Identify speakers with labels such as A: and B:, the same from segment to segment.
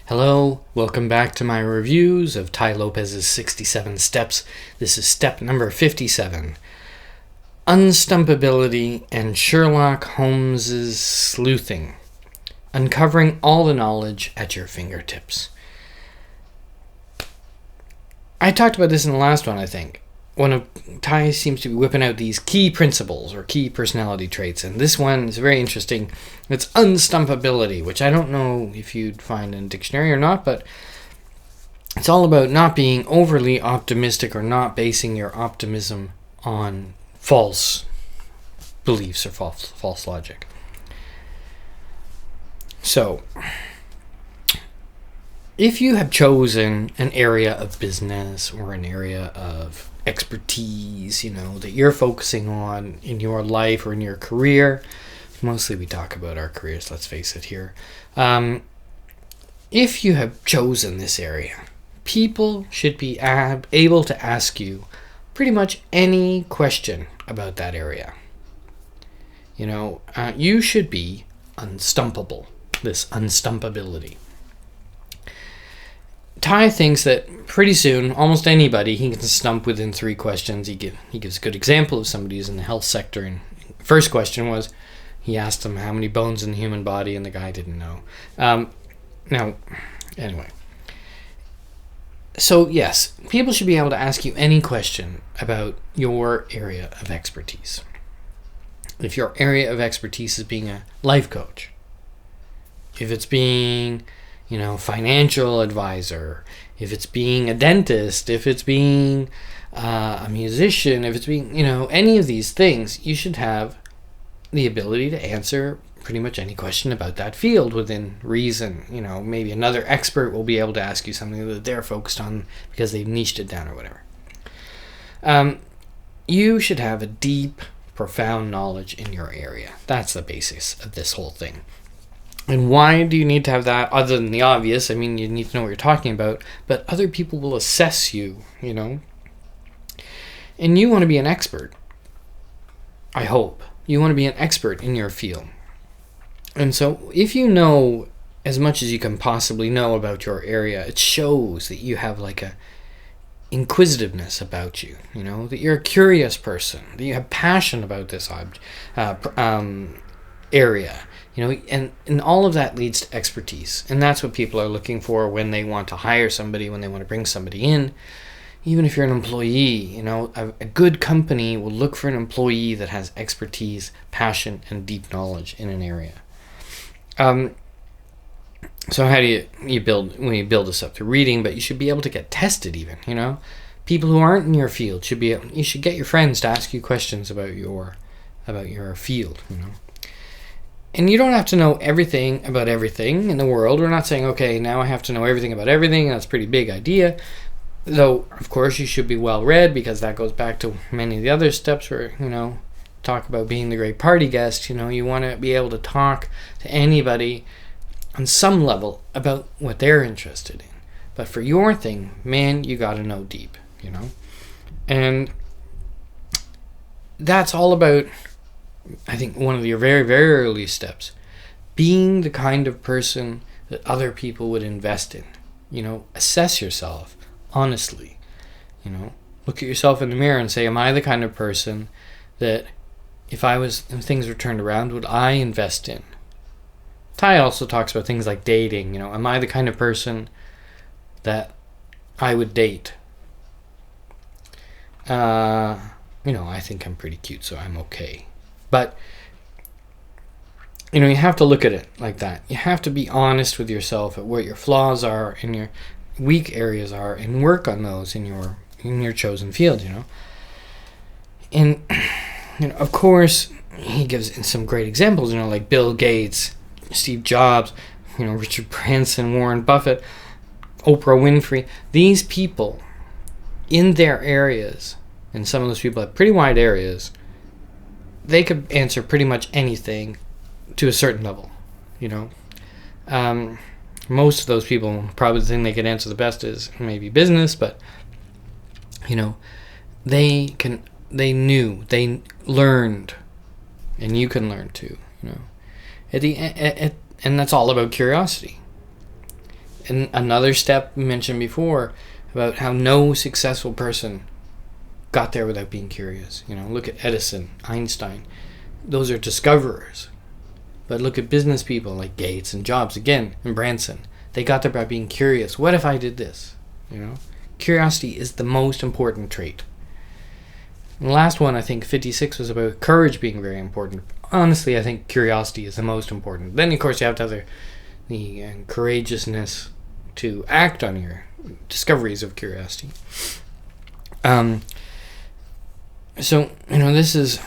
A: Hello, welcome back to my reviews of Tai Lopez's 67 Steps. This is step number 57. Unstumpability and Sherlock Holmes's Sleuthing. Uncovering all the knowledge at your fingertips. I talked about this in the last one, I think. One of Tai seems to be whipping out these key principles or key personality traits, and this one is very interesting. It's unstumpability, which I don't know if you'd find in a dictionary or not, but it's all about not being overly optimistic or not basing your optimism on false beliefs or false logic. So, if you have chosen an area of business or an area of expertise, that you're focusing on in your life or in your career, mostly we talk about our careers, let's face it here. If you have chosen this area, people should be able to ask you pretty much any question about that area. You should be unstumpable, this unstumpability. Tai thinks that pretty soon, almost anybody, he can stump within 3 questions. He gives a good example of somebody who's in the health sector. And first question was, he asked him how many bones in the human body, and the guy didn't know. Anyway. So, yes, people should be able to ask you any question about your area of expertise. If your area of expertise is being a life coach, if it's being financial advisor, if it's being a dentist, if it's being a musician, if it's being, any of these things, you should have the ability to answer pretty much any question about that field within reason. Maybe another expert will be able to ask you something that they're focused on because they've niched it down or whatever. You should have a deep, profound knowledge in your area. That's the basis of this whole thing. And why do you need to have that other than the obvious? I mean, you need to know what you're talking about, but other people will assess you, And you want to be an expert. I hope. You want to be an expert in your field. And so if you know as much as you can possibly know about your area, it shows that you have like a inquisitiveness about you, that you're a curious person, that you have passion about this area. And all of that leads to expertise. And that's what people are looking for when they want to hire somebody, when they want to bring somebody in. Even if you're an employee, a good company will look for an employee that has expertise, passion, and deep knowledge in an area. So how do you build this up through reading? But you should be able to get tested even, People who aren't in your field you should get your friends to ask you questions about your field, And you don't have to know everything about everything in the world. We're not saying, okay, now I have to know everything about everything. That's a pretty big idea. Though, of course, you should be well-read because that goes back to many of the other steps where, talk about being the great party guest. You want to be able to talk to anybody on some level about what they're interested in. But for your thing, man, you got to know deep, And that's all about, I think, one of your very, very early steps, being the kind of person that other people would invest in. Assess yourself honestly. Look at yourself in the mirror and say, am I the kind of person that if things were turned around, would I invest in? Tai also talks about things like dating. Am I the kind of person that I would date? I think I'm pretty cute, so I'm okay. But, you have to look at it like that. You have to be honest with yourself at what your flaws are and your weak areas are and work on those in your chosen field, And, of course, he gives some great examples, like Bill Gates, Steve Jobs, Richard Branson, Warren Buffett, Oprah Winfrey. These people, in their areas, and some of those people have pretty wide areas, they could answer pretty much anything to a certain level, Most of those people, probably the thing they could answer the best is maybe business, but, they learned, and you can learn too, And that's all about curiosity. And another step mentioned before about how no successful person got there without being curious. Look at Edison, Einstein. Those are discoverers. But look at business people like Gates and Jobs, again, and Branson. They got there by being curious. What if I did this? Curiosity is the most important trait. And the last one, I think 56, was about courage being very important. Honestly, I think curiosity is the most important. Then, of course, you have to have the courageousness to act on your discoveries of curiosity. So, this is...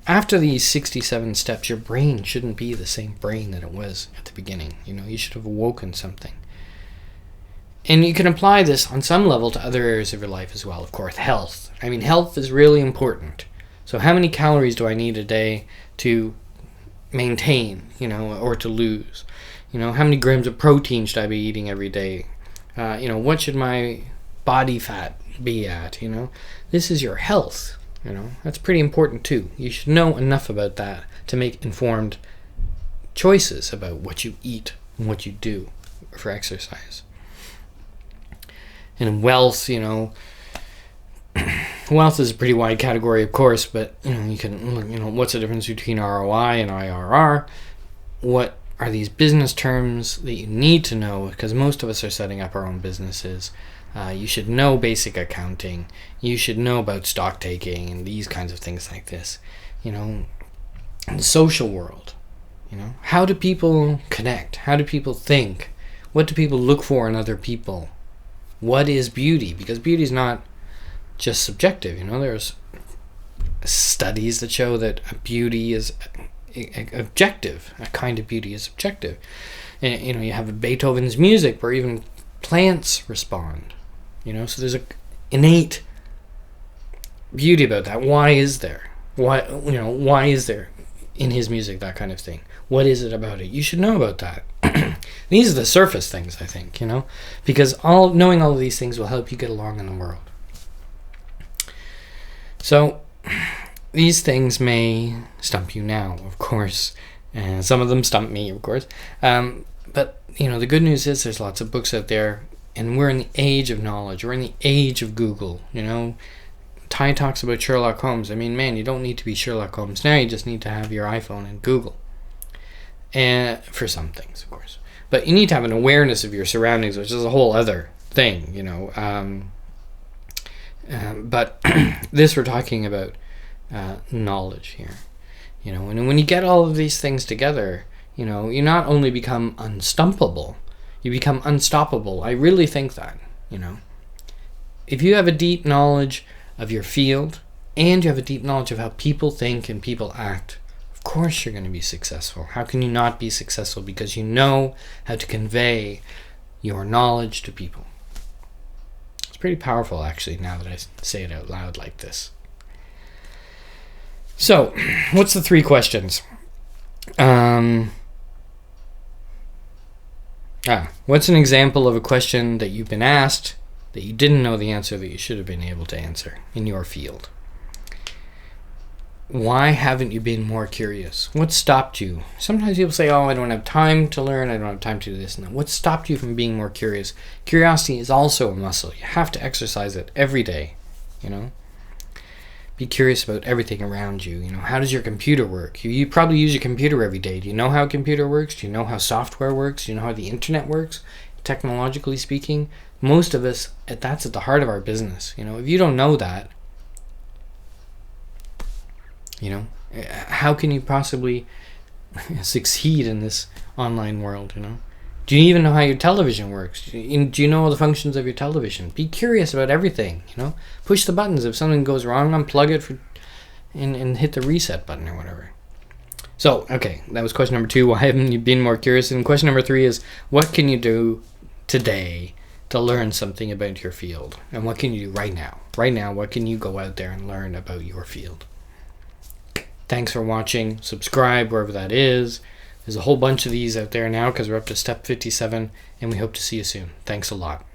A: After these 67 steps, your brain shouldn't be the same brain that it was at the beginning. You should have awoken something. And you can apply this on some level to other areas of your life as well. Of course, health. Health is really important. So how many calories do I need a day to maintain, or to lose? How many grams of protein should I be eating every day? What should my body fat be at? This is your health. That's pretty important too. You should know enough about that to make informed choices about what you eat and what you do for exercise. And wealth, wealth is a pretty wide category, of course, but you can, what's the difference between ROI and IRR? What are these business terms that you need to know? Because most of us are setting up our own businesses. You should know basic accounting. You should know about stock taking and these kinds of things like this. In the social world, how do people connect? How do people think? What do people look for in other people? What is beauty? Because beauty is not just subjective. There's studies that show that beauty is objective. A kind of beauty is objective. And, you have Beethoven's music where even plants respond. So there's an innate beauty about that. Why is there? Why is there in his music that kind of thing? What is it about it? You should know about that. These are the surface things, I think, because knowing all of these things will help you get along in the world. So these things may stump you now, of course, and some of them stump me, of course. But the good news is there's lots of books out there. And we're in the age of knowledge. We're in the age of Google, Tai talks about Sherlock Holmes. Man, you don't need to be Sherlock Holmes now. You just need to have your iPhone and Google. And for some things, of course. But you need to have an awareness of your surroundings, which is a whole other thing, But this, we're talking about knowledge here. And when you get all of these things together, you not only become unstumpable, you become unstoppable. I really think that, If you have a deep knowledge of your field and you have a deep knowledge of how people think and people act, of course you're going to be successful. How can you not be successful? Because you know how to convey your knowledge to people. It's pretty powerful, actually, now that I say it out loud like this. So, what's the 3 questions? What's an example of a question that you've been asked that you didn't know the answer that you should have been able to answer in your field? Why haven't you been more curious? What stopped you? Sometimes people say, I don't have time to learn, I don't have time to do this and that. What stopped you from being more curious? Curiosity is also a muscle. You have to exercise it every day, Be curious about everything around you. How does your computer work? You probably use your computer every day. Do you know how a computer works? Do you know how software works? Do you know how the internet works? Technologically speaking, most of us, that's at the heart of our business. If you don't know that, how can you possibly succeed in this online world? Do you even know how your television works? Do you know all the functions of your television? Be curious about everything, Push the buttons. If something goes wrong, unplug it and hit the reset button or whatever. So, okay, that was question number 2. Why haven't you been more curious? And question number 3 is, what can you do today to learn something about your field? And what can you do right now? Right now, what can you go out there and learn about your field? Thanks for watching. Subscribe wherever that is. There's a whole bunch of these out there now because we're up to step 57, and we hope to see you soon. Thanks a lot.